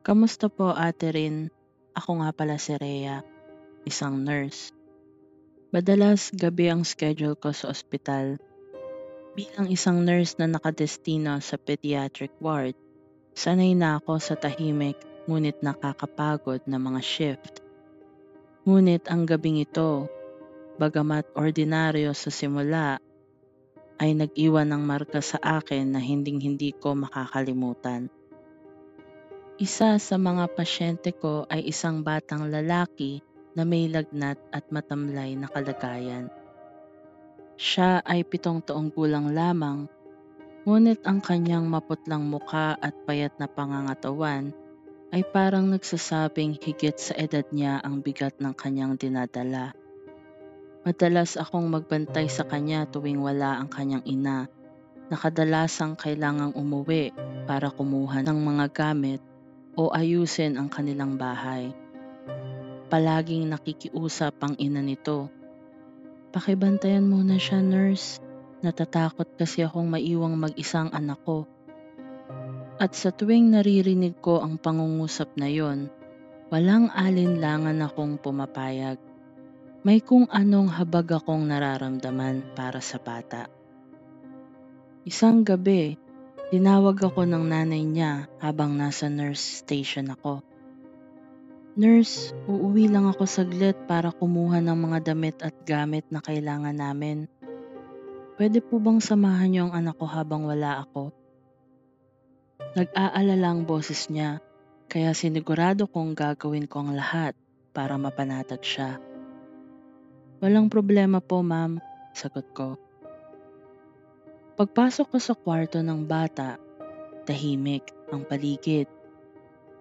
Kamusta po, Ate Rin? Ako nga pala si Rhea, isang nurse. Madalas gabi ang schedule ko sa ospital. Bilang isang nurse na nakadestino sa pediatric ward, sanay na ako sa tahimik ngunit nakakapagod na mga shift. Ngunit ang gabing ito, bagamat ordinaryo sa simula, ay nag-iwan ng marka sa akin na hinding-hindi ko makakalimutan. Isa sa mga pasyente ko ay isang batang lalaki na may lagnat at matamlay na kalagayan. Siya ay 7 taong gulang lamang, ngunit ang kanyang maputlang mukha at payat na pangangatawan ay parang nagsasabing higit sa edad niya ang bigat ng kanyang dinadala. Madalas akong magbantay sa kanya tuwing wala ang kanyang ina, na kadalasang kailangang umuwi para kumuha ng mga gamit o ayusin ang kanilang bahay. Palaging nakikiusap ang ina nito. "Pakibantayan muna siya, nurse. Natatakot kasi akong maiwang mag-isang anak ko." At sa tuwing naririnig ko ang pangungusap na yon, walang alinlangan akong pumapayag. May kung anong habag akong nararamdaman para sa bata. Isang gabi, tinawag ako ng nanay niya habang nasa nurse station ako. "Nurse, uuwi lang ako saglit para kumuha ng mga damit at gamit na kailangan namin. Pwede po bang samahan niyo ang anak ko habang wala ako?" Nag-aalala ang boses niya, kaya sinigurado kong gagawin ko ang lahat para mapanatag siya. "Walang problema po, ma'am," sagot ko. Pagpasok ko sa kwarto ng bata, tahimik ang paligid.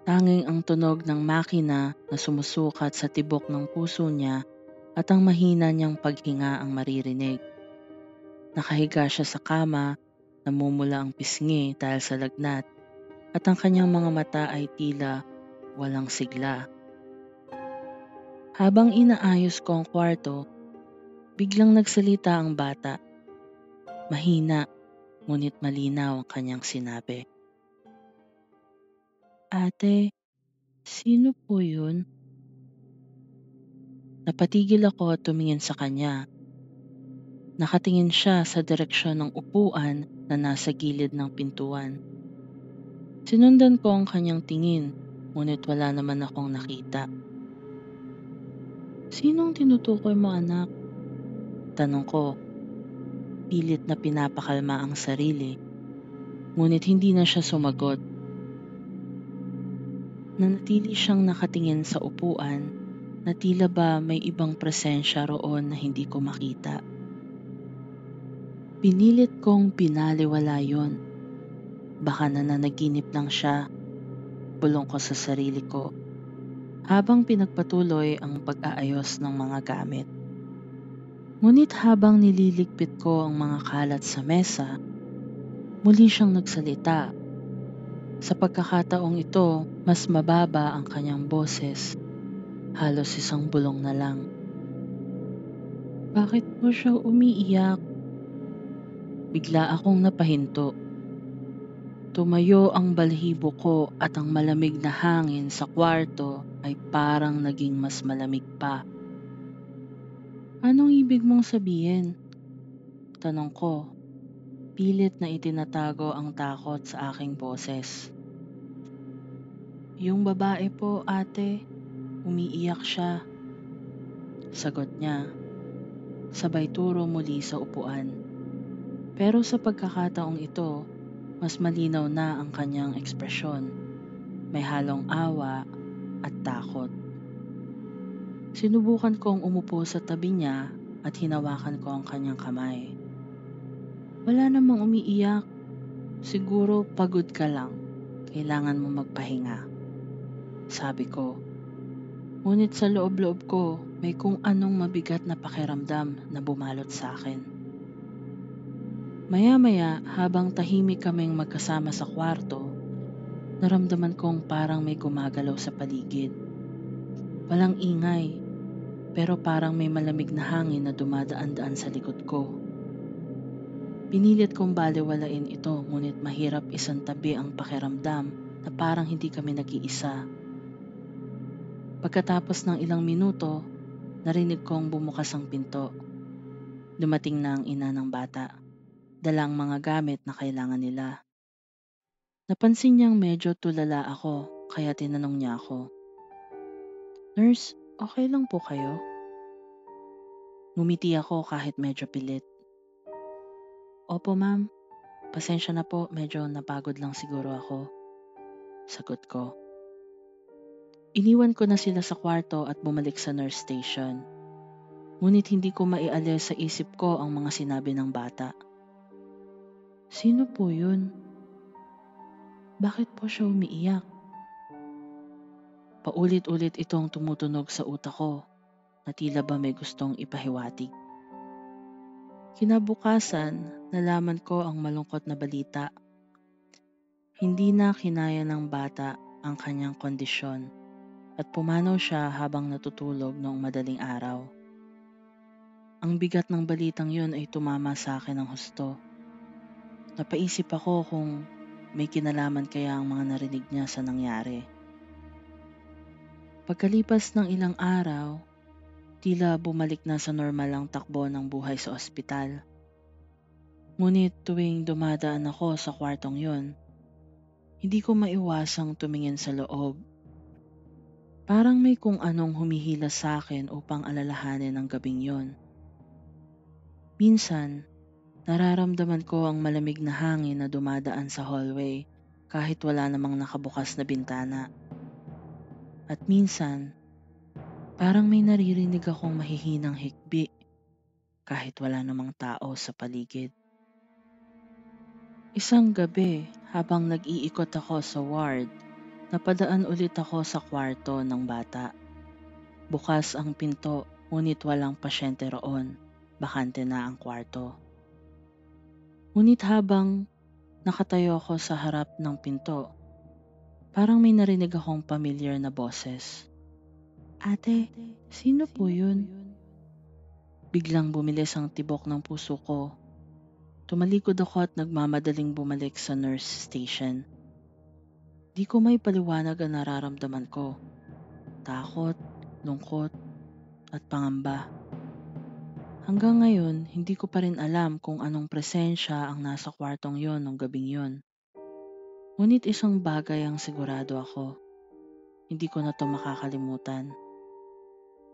Tanging ang tunog ng makina na sumusukat sa tibok ng puso niya at ang mahina niyang paghinga ang maririnig. Nakahiga siya sa kama, namumula ang pisngi dahil sa lagnat, at ang kanyang mga mata ay tila walang sigla. Habang inaayos ko ang kwarto, biglang nagsalita ang bata. Mahina, ngunit malinaw ang kanyang sinabi. "Ate, sino po yun?" Napatigil ako at tumingin sa kanya. Nakatingin siya sa direksyon ng upuan na nasa gilid ng pintuan. Sinundan ko ang kanyang tingin, ngunit wala naman akong nakita. "Sinong tinutukoy mo, anak?" Tanong ko, pilit na pinapakalma ang sarili, ngunit hindi na siya sumagot. Nanatili siyang nakatingin sa upuan na tila ba may ibang presensya roon na hindi ko makita. Pinilit kong binaliwala yon. Baka nananaginip lang siya, bulong ko sa sarili ko, habang pinagpatuloy ang pag-aayos ng mga gamit. Ngunit habang nililigpit ko ang mga kalat sa mesa, muli siyang nagsalita. Sa pagkakataong ito, mas mababa ang kanyang boses, halos isang bulong na lang. "Bakit po siya umiiyak?" Bigla akong napahinto. Tumayo ang balahibo ko at ang malamig na hangin sa kwarto ay parang naging mas malamig pa. "Anong ibig mong sabihin?" Tanong ko, pilit na itinatago ang takot sa aking boses. "Yung babae po, ate, umiiyak siya," sagot niya, sabay turo muli sa upuan. Pero sa pagkakataong ito, mas malinaw na ang kanyang ekspresyon. May halong awa at takot. Sinubukan kong umupo sa tabi niya at hinawakan ko ang kanyang kamay. "Wala namang umiiyak. Siguro pagod ka lang. Kailangan mo magpahinga," sabi ko. Ngunit sa loob-loob ko, may kung anong mabigat na pakiramdam na bumalot sa akin. Maya-maya, habang tahimik kaming magkasama sa kwarto, naramdaman kong parang may gumagalaw sa paligid. Walang ingay, pero parang may malamig na hangin na dumadaan-daan sa likod ko. Pinilit kong balewalain ito, ngunit mahirap isantabi ang pakiramdam na parang hindi kami nag-iisa. Pagkatapos ng ilang minuto, narinig kong bumukas ang pinto. Dumating na ang ina ng bata, dala ang mga gamit na kailangan nila. Napansin niyang medyo tulala ako, kaya tinanong niya ako, "Nurse, okay lang po kayo?" Ngumiti ako kahit medyo pilit. "Opo ma'am, pasensya na po, medyo napagod lang siguro ako," sagot ko. Iniwan ko na sila sa kwarto at bumalik sa nurse station. Ngunit hindi ko maialis sa isip ko ang mga sinabi ng bata. Sino po yun? Bakit po siya umiiyak? Paulit-ulit itong tumutunog sa utak ko na tila ba may gustong ipahiwatig. Kinabukasan, nalaman ko ang malungkot na balita. Hindi na kinaya ng bata ang kanyang kondisyon at pumanaw siya habang natutulog noong madaling araw. Ang bigat ng balitang yun ay tumama sa akin ng husto. Napaisip ako kung may kinalaman kaya ang mga narinig niya sa nangyari. Pagkalipas ng ilang araw, tila bumalik na sa normal ang takbo ng buhay sa ospital. Ngunit tuwing dumadaan ako sa kwartong yon, hindi ko maiwasang tumingin sa loob. Parang may kung anong humihila sa akin upang alalahanin ang gabing yon. Minsan, nararamdaman ko ang malamig na hangin na dumadaan sa hallway kahit wala namang nakabukas na bintana. At minsan, parang may naririnig akong mahihinang hikbi kahit wala namang tao sa paligid. Isang gabi, habang nag-iikot ako sa ward, napadaan ulit ako sa kwarto ng bata. Bukas ang pinto, ngunit walang pasyente roon. Bakante na ang kwarto. Ngunit habang nakatayo ako sa harap ng pinto, parang may narinig akong familiar na boses. "Ate, sino po yun?" Biglang bumilis ang tibok ng puso ko. Tumalikod ako at nagmamadaling bumalik sa nurse station. Di ko may paliwanag ang nararamdaman ko. Takot, lungkot, at pangamba. Hanggang ngayon, hindi ko pa rin alam kung anong presensya ang nasa kwartong yon nung gabing yon. Ngunit isang bagay ang sigurado ako. Hindi ko na to makakalimutan.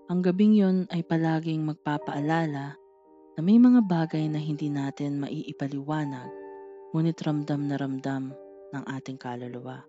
Ang gabing yon ay palaging magpapaalala na may mga bagay na hindi natin maiipaliwanag, ngunit ramdam na ramdam ng ating kaluluwa.